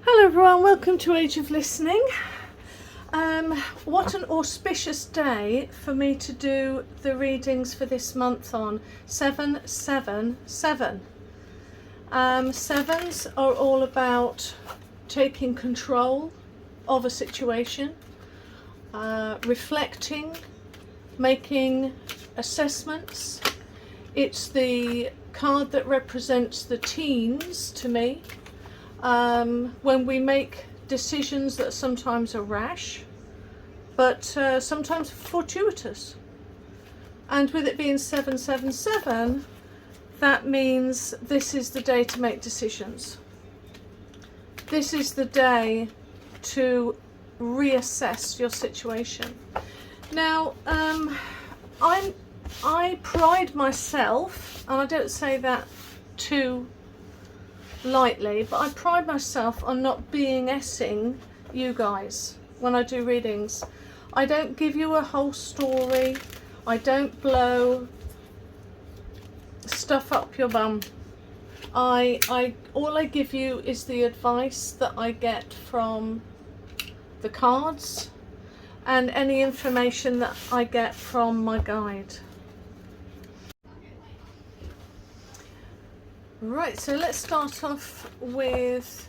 Hello everyone, welcome to Age of Listening. What an auspicious day for me to do the readings for this month on 777. Sevens are all about taking control of a situation, reflecting, making assessments. It's the card that represents the teens to me. When we make decisions that sometimes are rash, but sometimes fortuitous. And with it being 777, that means this is the day to make decisions. This is the day to reassess your situation. Now, I pride myself, and I don't say that too lightly, but I pride myself on not BSing you guys when I do readings. I don't give you a whole story. I don't blow stuff up your bum. All I give you is the advice that I get from the cards and any information that I get from my guide. Right, so let's start off with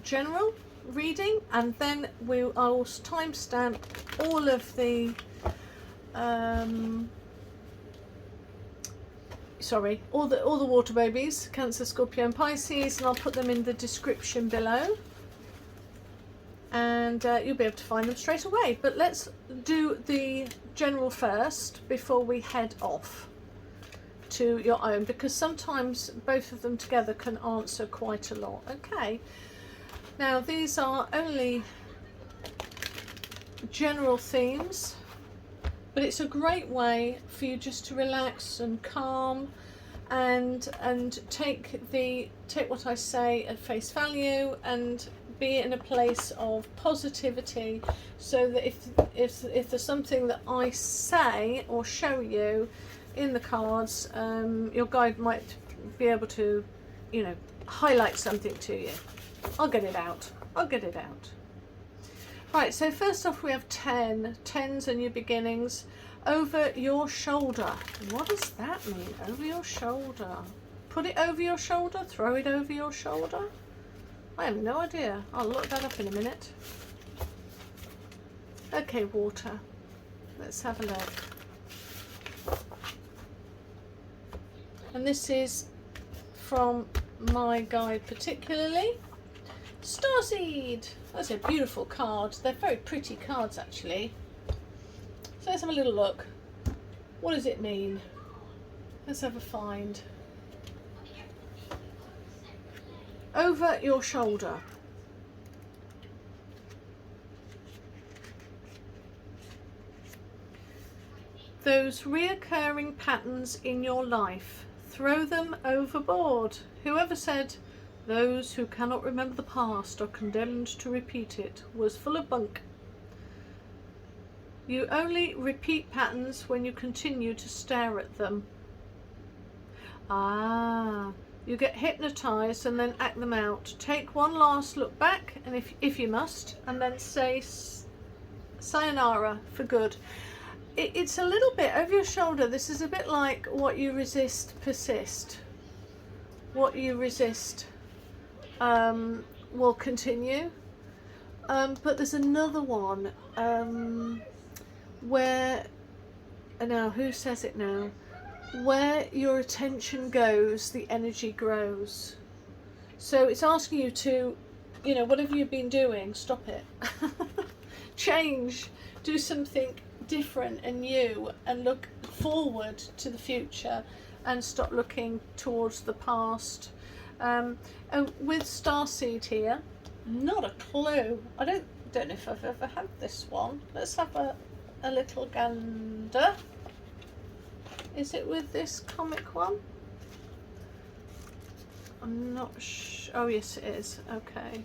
general reading, and then I will timestamp all of the all the water babies, Cancer, Scorpio and Pisces, and I'll put them in the description below, and you'll be able to find them straight away. But let's do the general first before we head off to your own, because sometimes both of them together can answer quite a lot. Okay, now these are only general themes, but it's a great way for you just to relax and calm and take what I say at face value and be in a place of positivity, so that if there's something that I say or show you in the cards, your guide might be able to, highlight something to you. I'll get it out. Right, so first off we have 10. Tens and new beginnings. Over your shoulder. What does that mean? Over your shoulder. Put it over your shoulder? Throw it over your shoulder? I have no idea. I'll look that up in a minute. Okay, water. Let's have a look. And this is from my guide particularly. Starseed! That's a beautiful card. They're very pretty cards actually. So let's have a little look. What does it mean? Let's have a find. Over your shoulder. Those reoccurring patterns in your life, throw them overboard. Whoever said those who cannot remember the past are condemned to repeat it was full of bunk. You only repeat patterns when you continue to stare at them. You get hypnotized and then act them out. Take one last look back, and if you must, and then say sayonara for good. It's a little bit over your shoulder. This is a bit like what you resist, persist. What you resist will continue. But there's another one where, now who says it now? Where your attention goes, the energy grows. So it's asking you to, whatever you've been doing, stop it. Change, do something different and new, and look forward to the future and stop looking towards the past. And with Starseed here, not a clue. I don't know if I've ever had this one. Let's have a little gander. Is it with this comic one? I'm not sure. Oh yes it is. Okay.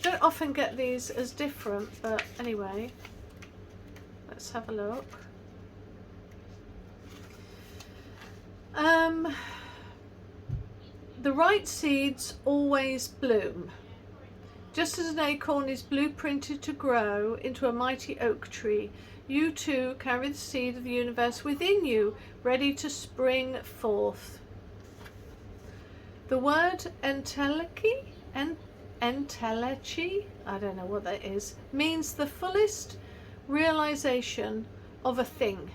Don't often get these as different, but anyway, let's have a look. The right seeds always bloom. Just as an acorn is blueprinted to grow into a mighty oak tree, you too carry the seed of the universe within you, ready to spring forth. The word entelechy, I don't know what that is, means the fullest realization of a thing.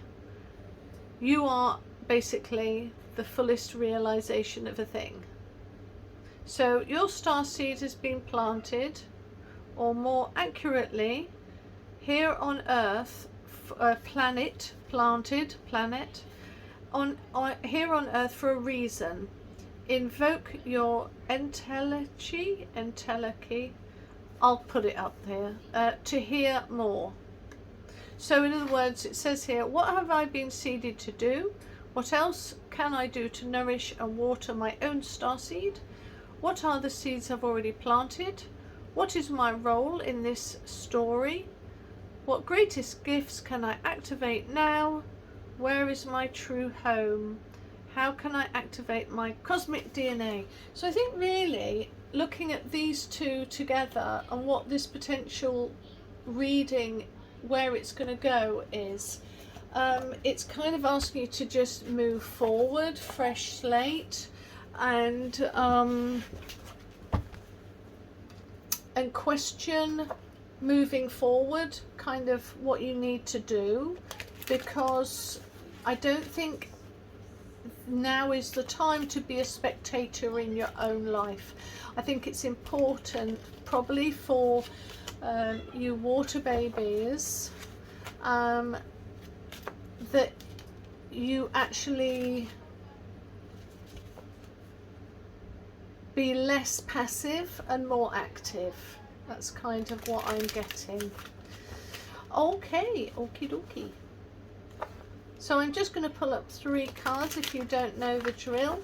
You are basically the fullest realization of a thing. So your star seed has been planted, or more accurately, here on Earth, planted, here on Earth for a reason. Invoke your entelechy, I'll put it up there, to hear more. So in other words, it says here, what have I been seeded to do? What else can I do to nourish and water my own starseed? What are the seeds I've already planted? What is my role in this story? What greatest gifts can I activate now? Where is my true home? How can I activate my cosmic DNA? So I think really looking at these two together and what this potential reading, where it's going to go is, it's kind of asking you to just move forward, fresh slate, and question moving forward kind of what you need to do, because I don't think now is the time to be a spectator in your own life. I think it's important probably for you water babies that you actually be less passive and more active. That's kind of what I'm getting. Okay, okie dokie. So I'm just going to pull up 3 cards, if you don't know the drill,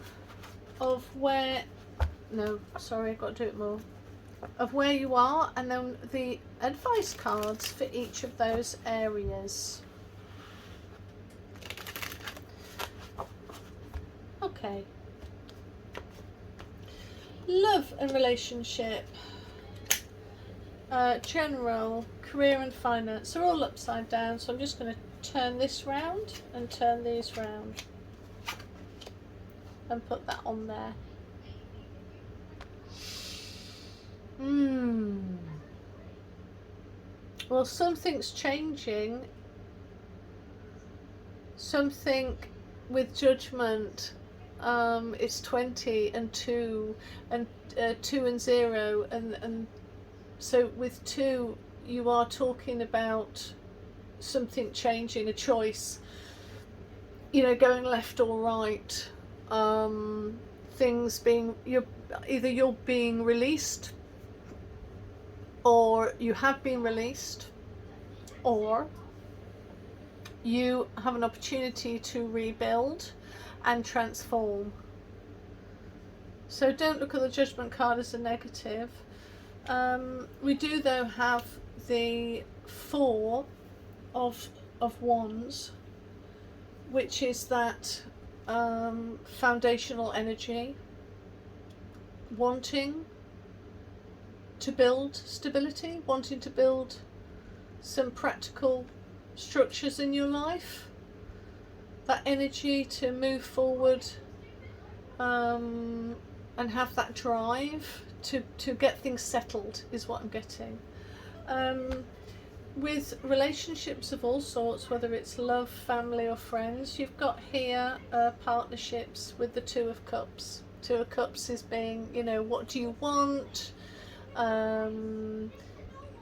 of where, no, sorry, I've got to do it more, of where you are, and then the advice cards for each of those areas. Okay. Love and relationship, general, career and finance are all upside down, so I'm just going to turn this round and turn these round and put that on there. Well, something's changing, something with judgment. It's 20 and 2 and 2 and 0, and so with 2 you are talking about something changing, a choice, you know, going left or right, things being, you're being released, or you have been released, or you have an opportunity to rebuild and transform. So don't look at the judgment card as a negative. We do though have the 4 of wands, which is that foundational energy, wanting to build stability, wanting to build some practical structures in your life, that energy to move forward and have that drive to get things settled is what I'm getting. With relationships of all sorts, whether it's love, family or friends, you've got here partnerships with the 2 of Cups. 2 of Cups is being, you know, what do you want?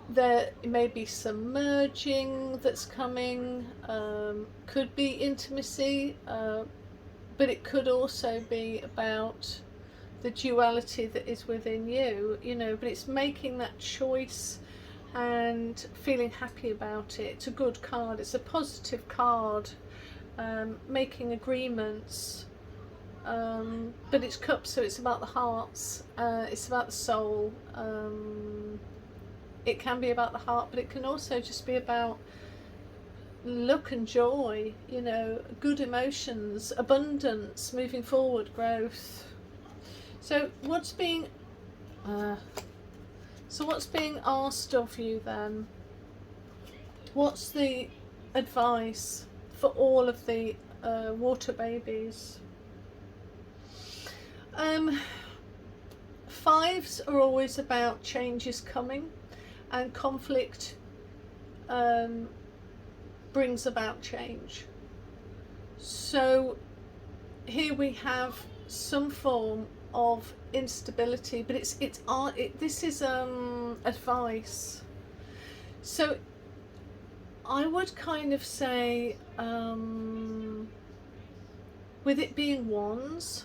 There may be some merging that's coming, could be intimacy, but it could also be about the duality that is within you, you know, but it's making that choice and feeling happy about it. It's a good card, it's a positive card, making agreements, but it's Cups, so it's about the hearts, it's about the soul. It can be about the heart, but it can also just be about luck and joy, you know, good emotions, abundance, moving forward, growth. So what's being asked of you then? What's the advice for all of the water babies? Fives are always about changes coming, and conflict brings about change. So here we have some form of instability, but this is advice. So I would kind of say, with it being wands,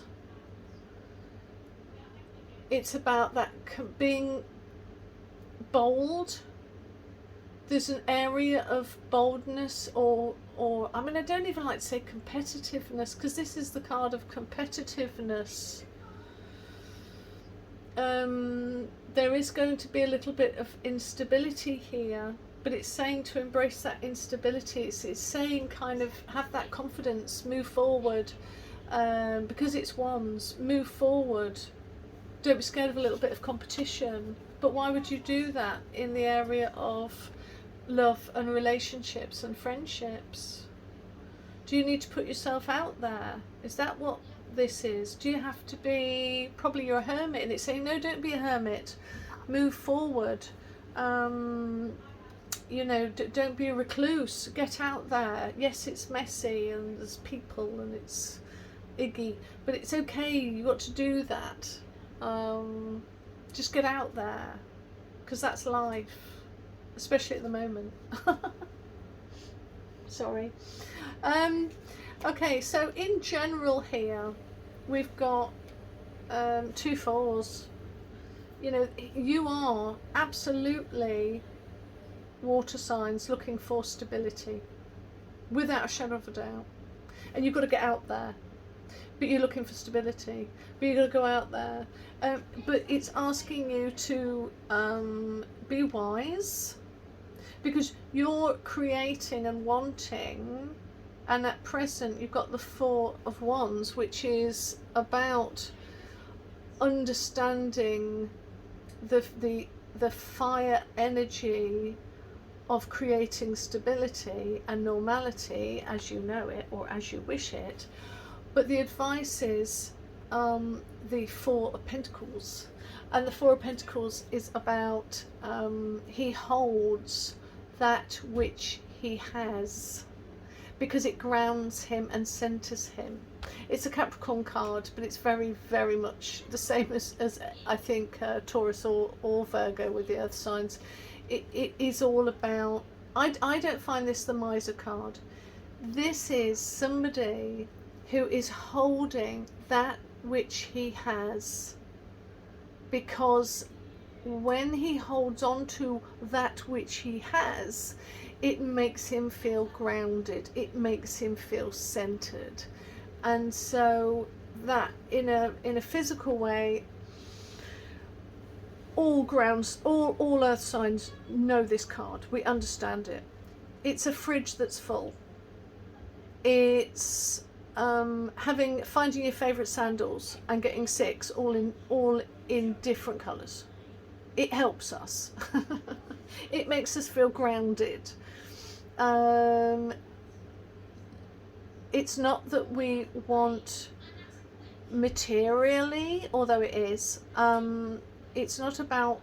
it's about that being bold. There's an area of boldness, or I mean, I don't even like to say competitiveness, because this is the card of competitiveness. There is going to be a little bit of instability here, but it's saying to embrace that instability. It's saying kind of have that confidence, move forward, because it's wands, move forward. Don't be scared of a little bit of competition. But why would you do that in the area of love and relationships and friendships? Do you need to put yourself out there? Is that what this is? Do you have to be, probably you're a hermit, and it's saying no, don't be a hermit, move forward. You know, don't be a recluse, get out there. Yes, it's messy and there's people and it's iggy, but it's okay, you got to do that. Just get out there, because that's life, especially at the moment. Sorry. Okay, so in general here we've got 2 4s. You know, you are absolutely water signs looking for stability, without a shadow of a doubt, and you've got to get out there. But you're looking for stability, but you've got to go out there. But it's asking you to be wise, because you're creating and wanting, and at present you've got the 4 of Wands, which is about understanding the fire energy of creating stability and normality as you know it, or as you wish it. But the advice is the 4 of Pentacles, and the 4 of Pentacles is about he holds that which he has, because it grounds him and centers him. It's a Capricorn card, but it's very, very much the same as I think Taurus or Virgo with the earth signs. It is all about, I don't find this the miser card. This is somebody who is holding that which he has, because when he holds on to that which he has, it makes him feel grounded, it makes him feel centered. And so that in a physical way, all earth signs know this card. We understand it. It's a fridge that's full. It's finding your favorite sandals and getting 6 all in different colors. It helps us. It makes us feel grounded. It's not that we want materially, although it is. It's not about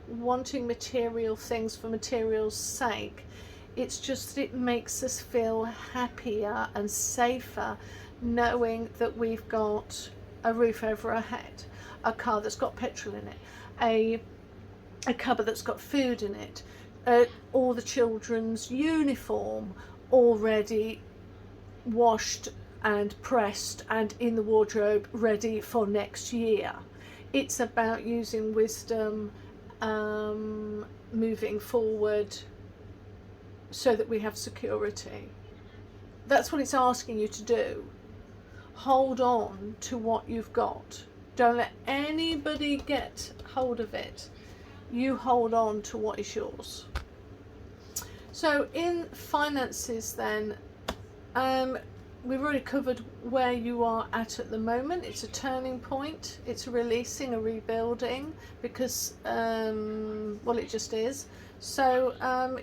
wanting material things for material's sake. It's just that it makes us feel happier and safer knowing that we've got a roof over our head, a car that's got petrol in it, a cupboard that's got food in it, all the children's uniform already washed and pressed and in the wardrobe ready for next year. It's about using wisdom, moving forward so that we have security. That's what it's asking you to do. Hold on to what you've got. Don't let anybody get hold of it. You hold on to what is yours. So in finances then, we've already covered where you are at the moment. It's a turning point. It's a releasing, a rebuilding, because well, it just is. So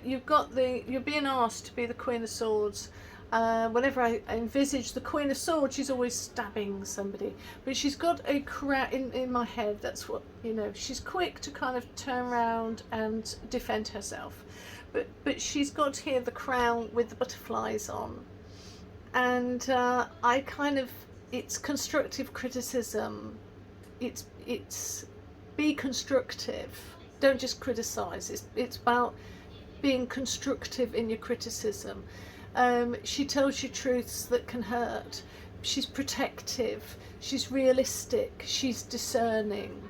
you're being asked to be the Queen of Swords. Whenever I envisage the Queen of Swords, she's always stabbing somebody, but she's got a crown in my head. That's what, you know, she's quick to kind of turn around and defend herself, but she's got here the crown with the butterflies on, and I kind of, it's constructive criticism. It's be constructive, don't just criticize. It's about being constructive in your criticism. She tells you truths that can hurt. She's protective. She's realistic. She's discerning.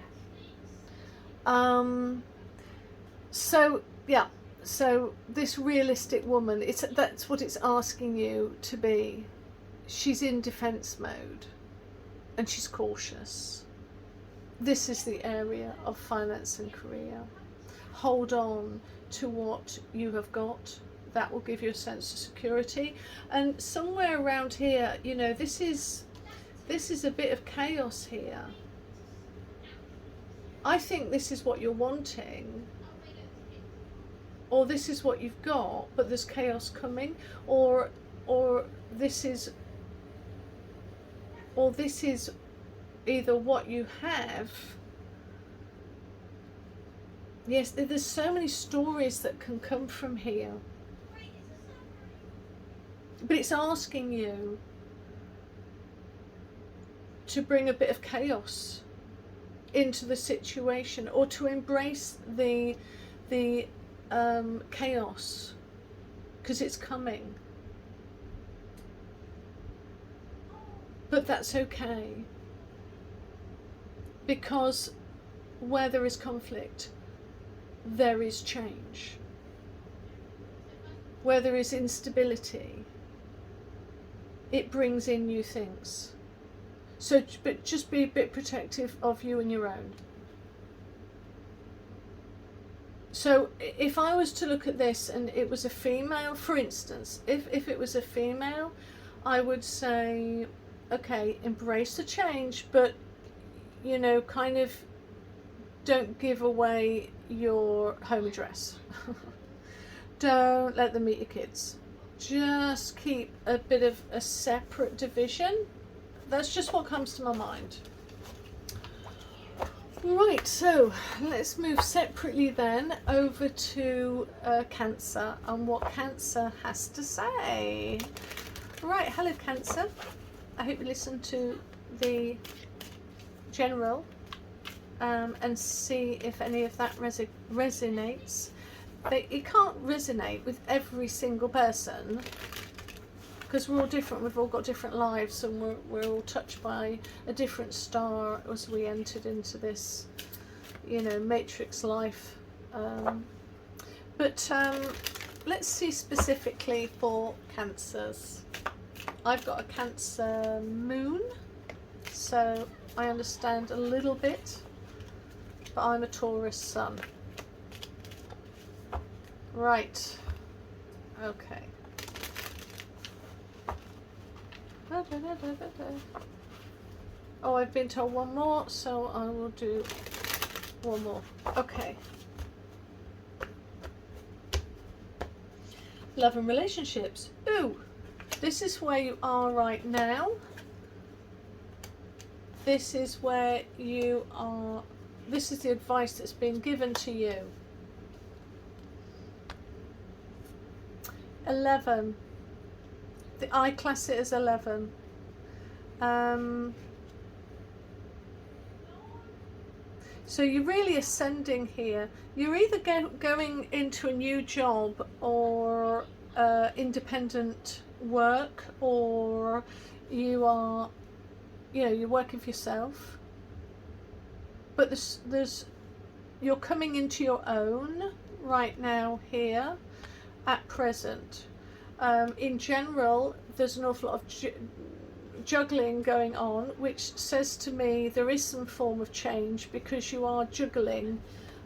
So yeah. So this realistic woman, that's what it's asking you to be. She's in defense mode, and she's cautious. This is the area of finance and career. Hold on to what you have got. That will give you a sense of security. And somewhere around here, you know, this is a bit of chaos here. I think this is what you're wanting, or this is what you've got, but there's chaos coming, or this is either what you have. Yes, there's so many stories that can come from here. But it's asking you to bring a bit of chaos into the situation, or to embrace the chaos, because it's coming. But that's okay, because where there is conflict, there is change. Where there is instability, it brings in new things. So, but just be a bit protective of you and your own. So if I was to look at this and it was a female, for instance, if it was a female, I would say, okay, embrace the change, but, you know, kind of don't give away your home address. Don't let them meet your kids. Just keep a bit of a separate division. That's just what comes to my mind. Right, so let's move separately then over to Cancer and what Cancer has to say. Right, hello Cancer. I hope you listen to the general and see if any of that resonates. It can't resonate with every single person, because we're all different. We've all got different lives, and we're all touched by a different star as we entered into this, you know, matrix life. But let's see specifically for Cancers. I've got a Cancer moon, so I understand a little bit, but I'm a Taurus sun. Right, okay. Oh, I've been told one more, so I will do one more. Okay. Love and relationships. Ooh, this is where you are right now. This is where you are. This is the advice that's been given to you. 11. I class it as 11. So you're really ascending here. You're either going into a new job or independent work, or you are, you know, you're working for yourself. But you're coming into your own right now here at present. In general, there's an awful lot of juggling going on, which says to me there is some form of change, because you are juggling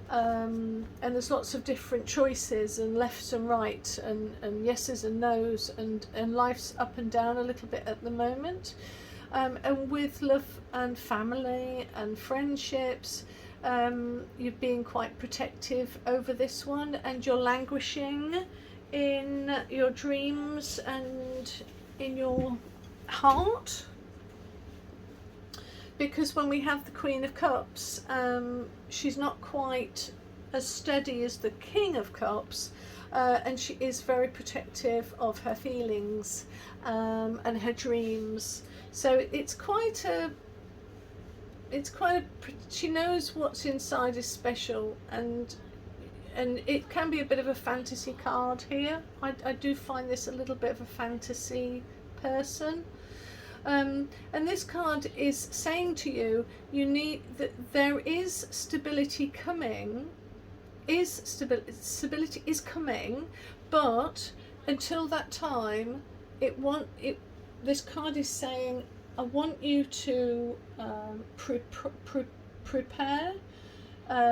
and there's lots of different choices and lefts and right and yeses and nos, and life's up and down a little bit at the moment, and with love and family and friendships, you're being quite protective over this one, and you're languishing in your dreams and in your heart. Because when we have the Queen of Cups, she's not quite as steady as the King of Cups, and she is very protective of her feelings and her dreams. So she knows what's inside is special, and it can be a bit of a fantasy card here. I do find this a little bit of a fantasy person. And this card is saying to you, you need that there is stability coming, stability is coming, but until that time, this card is saying, I want you to prepare,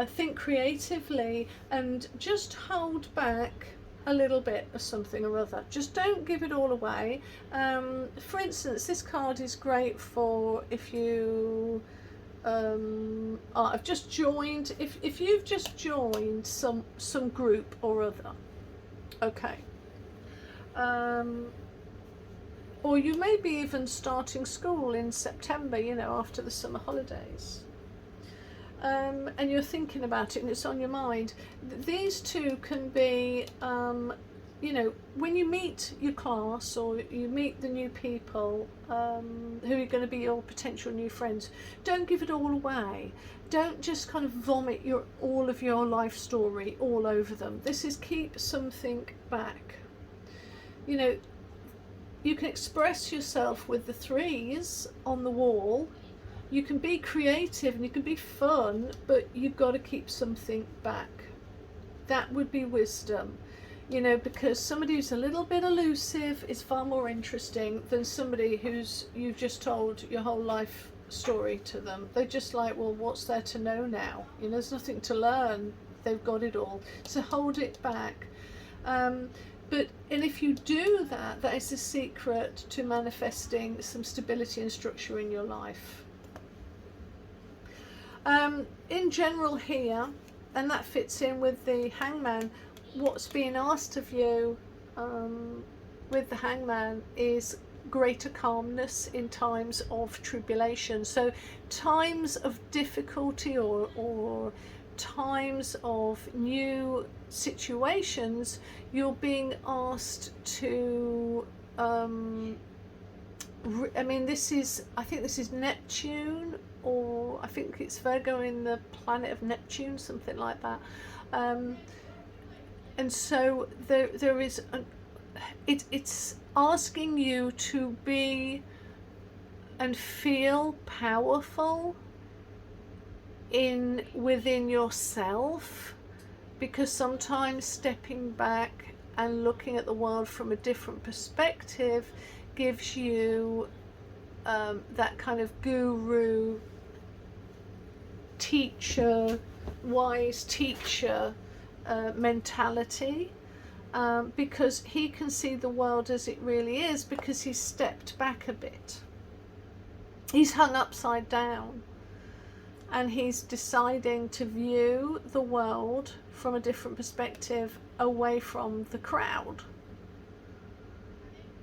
think creatively, and just hold back a little bit of something or other. Just don't give it all away. For instance, this card is great for if you I've just joined, if you've just joined some group or other, okay, or you may be even starting school in September, you know, after the summer holidays. And you're thinking about it and it's on your mind. These two can be, you know, when you meet your class or you meet the new people who are going to be your potential new friends, don't give it all away. Don't just kind of vomit all of your life story all over them. This is keep something back. You know, you can express yourself with the threes on the wall. You can be creative and you can be fun, but you've got to keep something back. That would be wisdom, you know, because somebody who's a little bit elusive is far more interesting than somebody who's you've just told your whole life story to them. They're just like, well, what's there to know now? You know, there's nothing to learn. They've got it all. So hold it back. And if you do that, that is the secret to manifesting some stability and structure in your life. In general here, and that fits in with the Hangman, what's being asked of you with the Hangman is greater calmness in times of tribulation. So times of difficulty or times of new situations, you're being asked to I think this is Neptune, or I think it's Virgo in the planet of Neptune, something like that. And so there is it's asking you to be and feel powerful within yourself, because sometimes stepping back and looking at the world from a different perspective gives you that kind of guru teacher, wise teacher mentality, because he can see the world as it really is, because he's stepped back a bit. He's hung upside down and he's deciding to view the world from a different perspective, away from the crowd.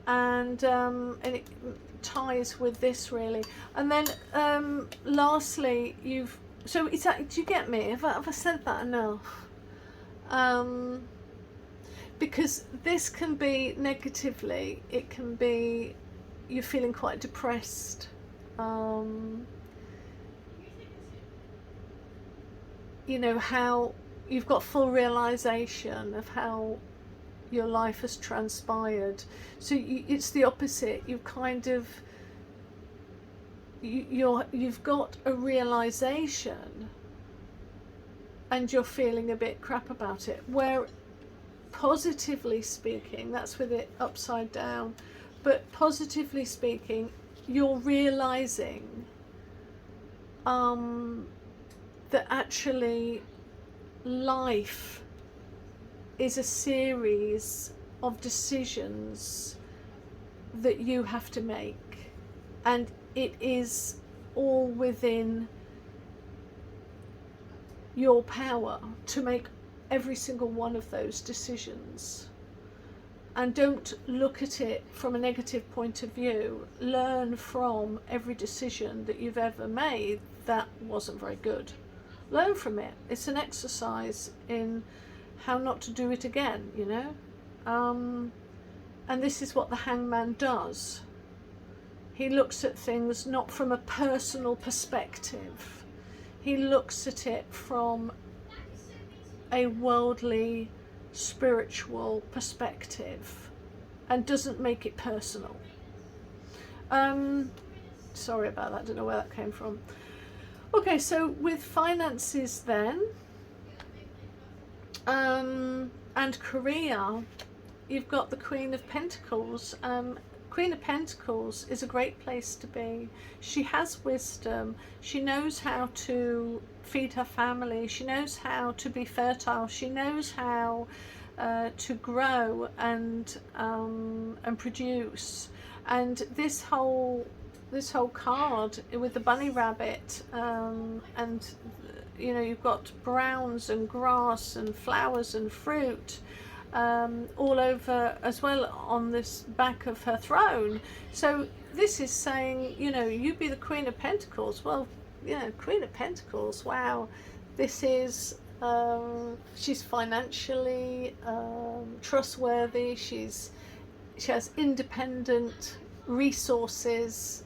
And it ties with this really. And then lastly, do you get me? Have I said that enough? Because this can be negatively, it can be you're feeling quite depressed. You know, how you've got full realization of how your life has transpired. So it's the opposite. You've kind of you've got a realization and you're feeling a bit crap about it, where positively speaking, that's with it upside down, but positively speaking, you're realizing that actually life is a series of decisions that you have to make, and it is all within your power to make every single one of those decisions. And don't look at it from a negative point of view. Learn from every decision that you've ever made that wasn't very good. Learn from it. It's an exercise in how not to do it again, you know. And this is what the Hangman does. He looks at things not from a personal perspective. He looks at it from a worldly, spiritual perspective and doesn't make it personal. Sorry about that, I don't know where that came from. Okay, so with finances then, and career, you've got the Queen of Pentacles. Queen of Pentacles is a great place to be. She has wisdom. She knows how to feed her family. She knows how to be fertile. She knows how to grow and produce. And this whole card with the bunny rabbit, and you know, you've got browns and grass and flowers and fruit all over as well on this back of her throne. So this is saying, you know, you be the Queen of Pentacles. Well, you know, Queen of Pentacles, wow, this is she's financially trustworthy. She has independent resources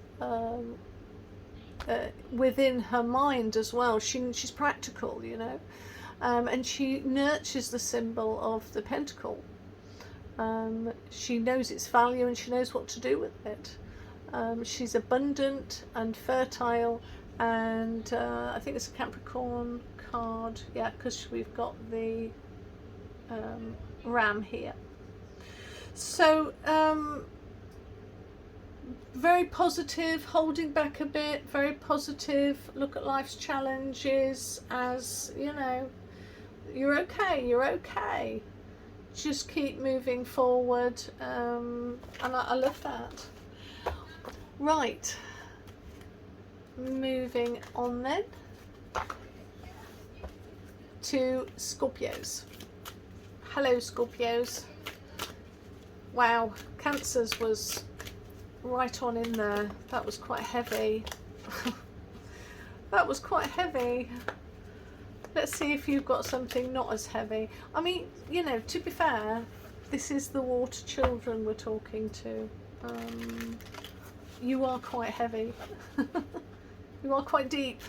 within her mind as well. She's practical, you know. And she nurtures the symbol of the pentacle. She knows its value and she knows what to do with it. She's abundant and fertile, and I think it's a Capricorn card, yeah, because we've got the ram here. So very positive, holding back a bit, very positive, look at life's challenges as, you know, you're okay, just keep moving forward, and I love that. Right, moving on then to Scorpios. Hello Scorpios. Wow, Cancers was right on in there. That was quite heavy. That was quite heavy. Let's see if you've got something not as heavy. I mean, you know, to be fair, this is the water children we're talking to. You are quite heavy. You are quite deep.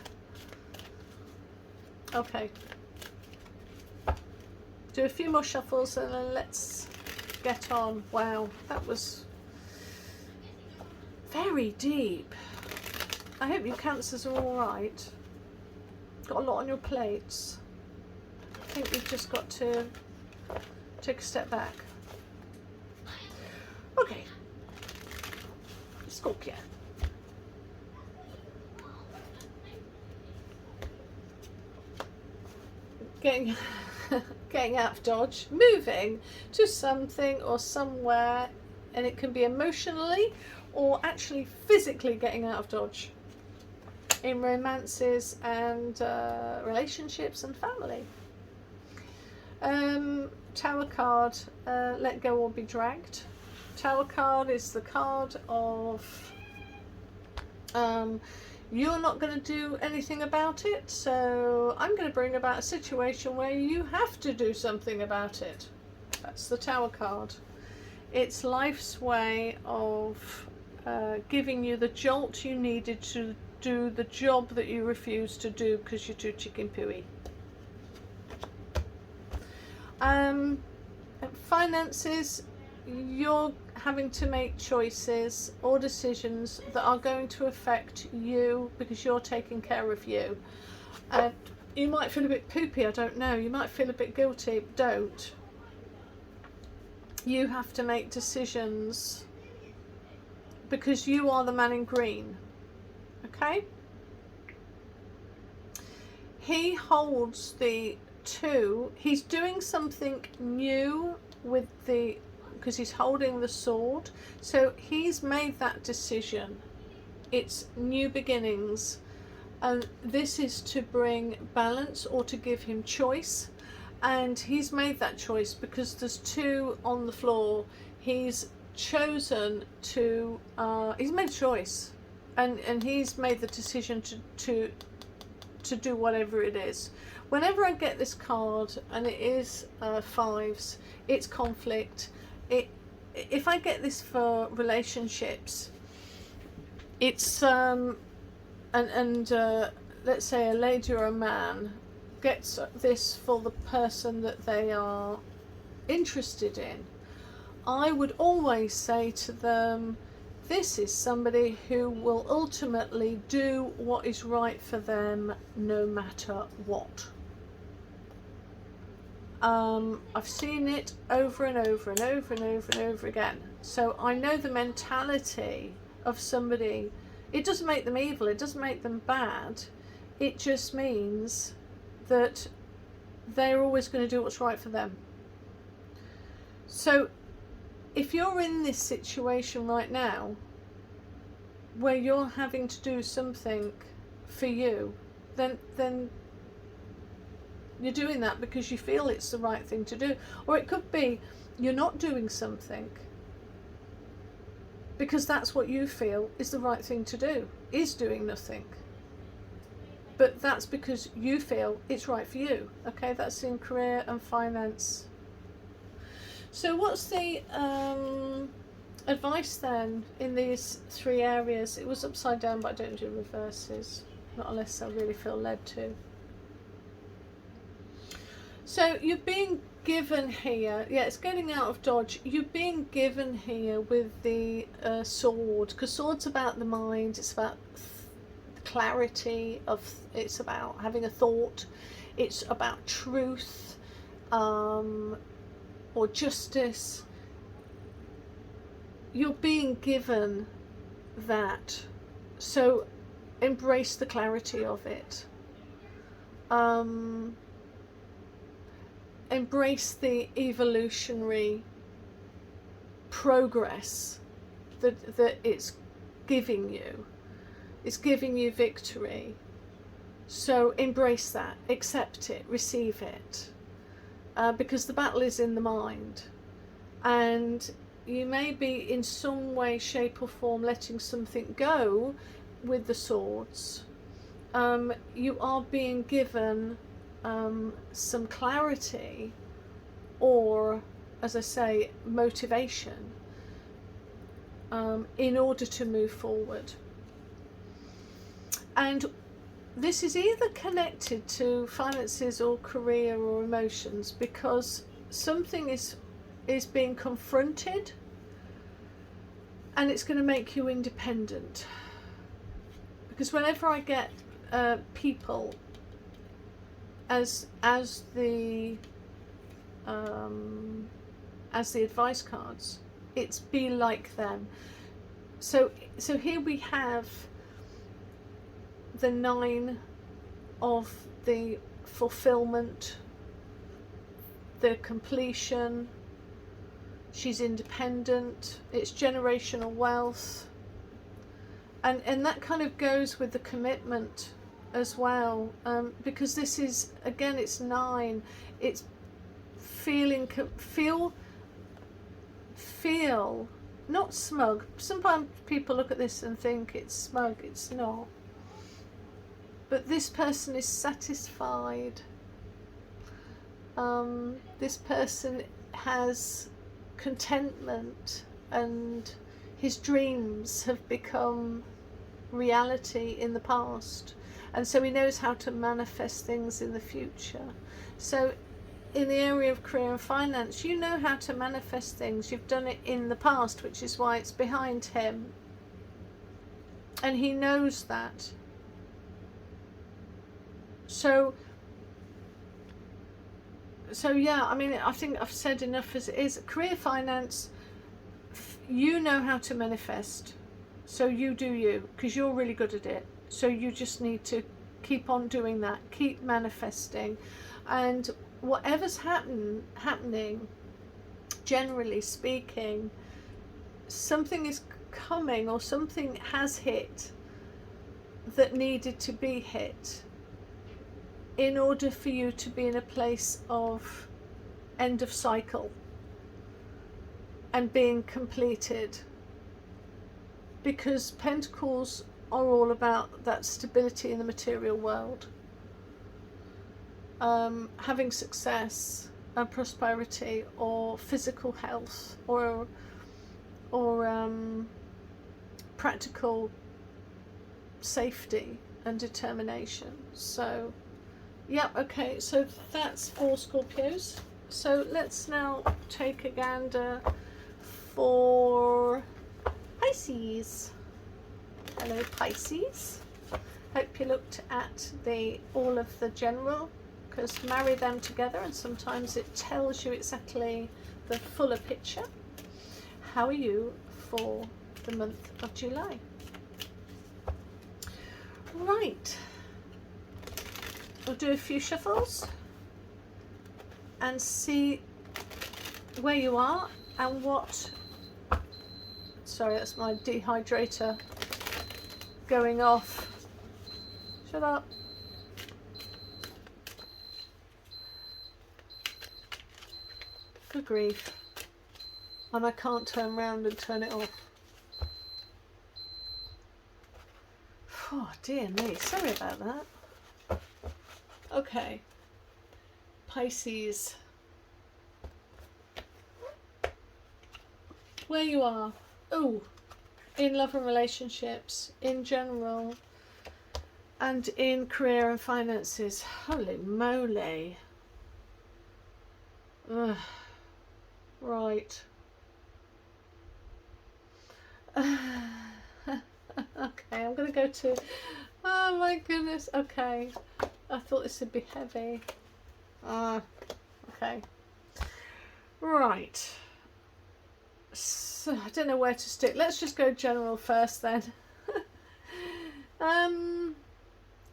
Okay. Do a few more shuffles and then let's get on. Wow, that was very deep. I hope your Cancers are all right. Got a lot on your plates. I think we've just got to take a step back. Okay, Scorpio. Getting out of Dodge, moving to something or somewhere, and it can be emotionally or actually physically getting out of Dodge. In romances and relationships and family. Tower card, let go or be dragged. Tower card is the card of you're not going to do anything about it, so I'm going to bring about a situation where you have to do something about it. That's the Tower card. It's life's way of giving you the jolt you needed to do the job that you refuse to do because you're too chicken pooey. Finances, you're having to make choices or decisions that are going to affect you because you're taking care of you. You might feel a bit poopy, I don't know. You might feel a bit guilty, but don't. You have to make decisions because you are the man in green. Okay? He holds the 2, he's doing something new with the, because he's holding the sword. So he's made that decision. It's new beginnings. And this is to bring balance or to give him choice. And he's made that choice because there's 2 on the floor. He's chosen to, he's made a choice. And he's made the decision to do whatever it is. Whenever I get this card, and it is 5s, it's conflict. If I get this for relationships, it's let's say a lady or a man gets this for the person that they are interested in, I would always say to them, this is somebody who will ultimately do what is right for them no matter what. I've seen it over and over and over and over and over again. So I know the mentality of somebody. It doesn't make them evil, it doesn't make them bad. It just means that they're always going to do what's right for them. So if you're in this situation right now where you're having to do something for you, then you're doing that because you feel it's the right thing to do. Or it could be you're not doing something because that's what you feel is the right thing to do, is doing nothing. But that's because you feel it's right for you. Okay, that's in career and finance. So what's the advice then in these 3 areas? It was upside down, but I don't do reverses, not unless I really feel led to. So you're being given here, yeah, it's getting out of dodge. You're being given here with the sword, because sword's about the mind, it's about clarity of, it's about having a thought, it's about truth, or justice. You're being given that, so embrace the clarity of it. Embrace the evolutionary progress that it's giving you. It's giving you victory. So embrace that, accept it, receive it. Because the battle is in the mind. And you may be in some way, shape or form letting something go with the swords. You are being given some clarity, or, as I say, motivation, in order to move forward. And this is either connected to finances or career or emotions, because something is being confronted and it's going to make you independent. Because whenever I get people as the advice cards, it's be like them. So here we have the 9 of the fulfillment, the completion. She's independent, it's generational wealth, and that kind of goes with the commitment as well, because this is, again, it's 9, it's feel not smug. Sometimes people look at this and think it's smug, it's not. But this person is satisfied. This person has contentment, and his dreams have become reality in the past, and so he knows how to manifest things in the future. So in the area of career and finance, you know how to manifest things. You've done it in the past, which is why it's behind him, and he knows that. So yeah, I mean, I think I've said enough as it is. Career, finance, you know how to manifest. So you do you, because you're really good at it. So you just need to keep on doing that, keep manifesting, and whatever's happening, generally speaking, something is coming or something has hit that needed to be hit in order for you to be in a place of end of cycle and being completed, because Pentacles are all about that stability in the material world, having success and prosperity, or physical health, or practical safety and determination. So yeah, okay, so that's for Scorpios. So let's now take a gander for Pisces. Hello Pisces. Hope you looked at all of the general, because marry them together and sometimes it tells you exactly the fuller picture. How are you for the month of July? Right, we'll do a few shuffles and see where you are and what, sorry, that's my dehydrator going off. Shut up. Good grief. And I can't turn around and turn it off. Oh dear me, sorry about that. Okay, Pisces, where you are, oh, in love and relationships in general, and in career and finances. Holy moly. Ugh. Right. Okay, I'm going to go to, oh my goodness, okay, I thought this would be heavy. Okay, right, so I don't know where to stick. Let's just go general first then.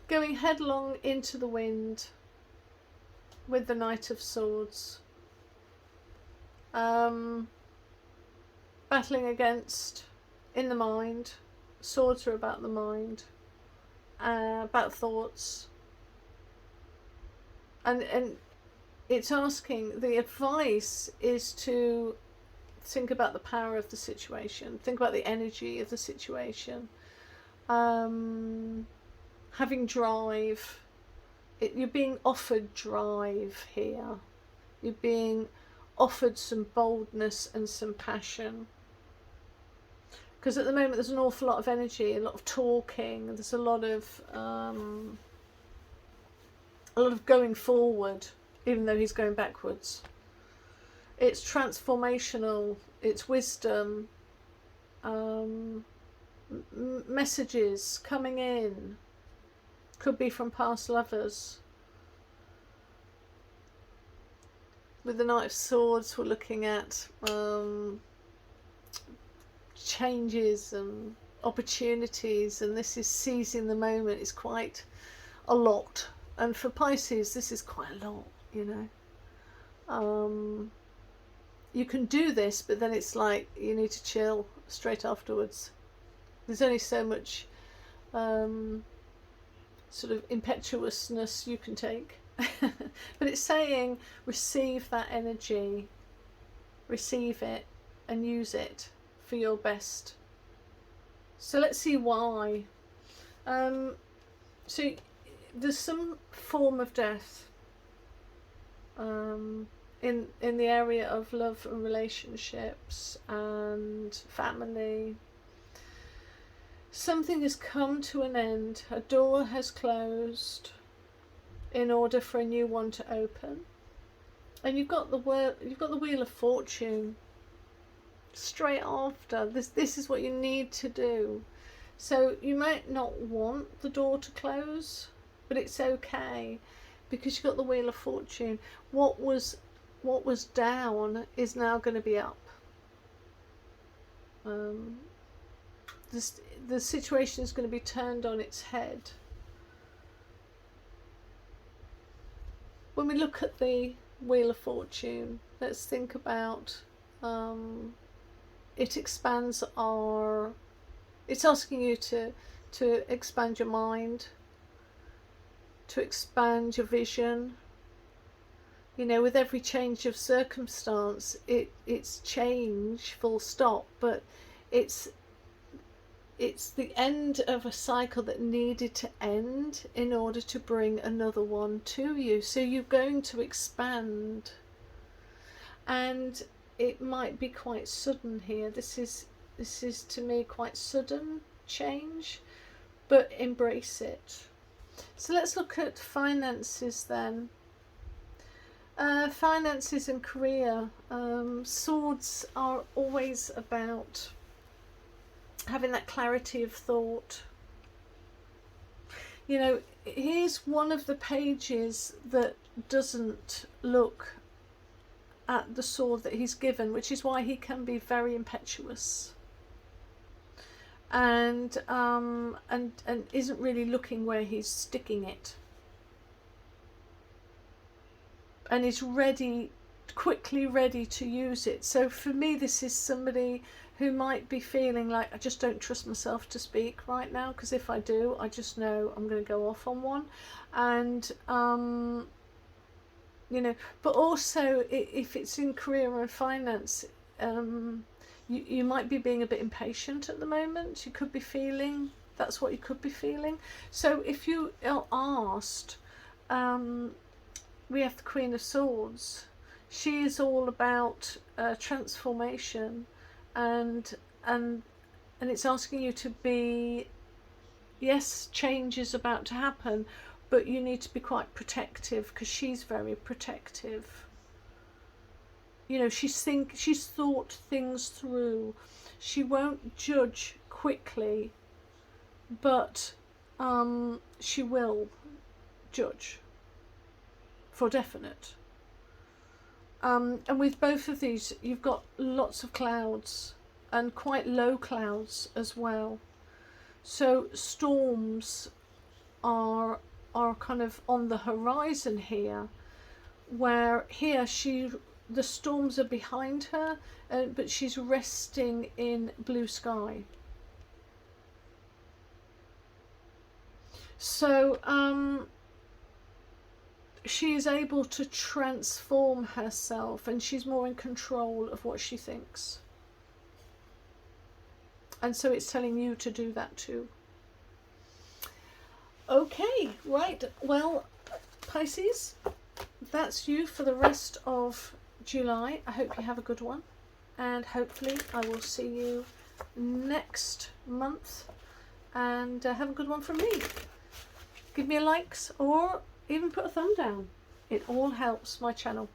Going headlong into the wind with the Knight of Swords, battling against in the mind. Swords are about the mind, about thoughts, and it's asking, the advice is to think about the power of the situation, think about the energy of the situation, having drive. You're being offered drive here, you're being offered some boldness and some passion. Because at the moment there's an awful lot of energy, a lot of talking, there's a lot of going forward, even though he's going backwards. It's transformational, it's wisdom, messages coming in, could be from past lovers. With the Knight of Swords, we're looking at changes and opportunities, and this is seizing the moment. It's quite a lot, and for Pisces this is quite a lot, you know. You can do this, but then it's like you need to chill straight afterwards. There's only so much sort of impetuousness you can take. But it's saying receive that energy, receive it and use it for your best. So let's see why. So there's some form of death in the area of love and relationships and family. Something has come to an end, a door has closed in order for a new one to open. And you've got the Wheel of Fortune straight after. This is what you need to do. So you might not want the door to close, but it's okay, because you've got the Wheel of Fortune. What was down is now going to be up. The situation is going to be turned on its head. when we look at the Wheel of Fortune, let's think about it expands our, it's asking you to expand your mind, to expand your vision. You know, with every change of circumstance, it's change, full stop, but it's the end of a cycle that needed to end in order to bring another one to you. So you're going to expand, and it might be quite sudden here. This is to me quite sudden change, but embrace it. So let's look at finances then. Finances and career. Swords are always about having that clarity of thought. You know, here's one of the pages that doesn't look at the sword that he's given, which is why he can be very impetuous and isn't really looking where he's sticking it, and is quickly ready to use it. So for me, this is somebody who might be feeling like, I just don't trust myself to speak right now, because if I do, I just know I'm going to go off on one. And you know, but also if it's in career or finance, you might be being a bit impatient at the moment. You could be feeling, that's what you could be feeling. So if you are asked, we have the Queen of Swords. She is all about transformation, and it's asking you to be, yes, change is about to happen, but you need to be quite protective, because she's very protective. You know, she's thought things through. She won't judge quickly, but she will judge for definite. And with both of these, you've got lots of clouds, and quite low clouds as well. So storms are kind of on the horizon here, where here the storms are behind her, but she's resting in blue sky. So she is able to transform herself, and she's more in control of what she thinks. And so it's telling you to do that too. Okay, right. Well, Pisces, that's you for the rest of July. I hope you have a good one, and hopefully I will see you next month, and have a good one from me. Give me a likes, or even put a thumb down. It all helps my channel.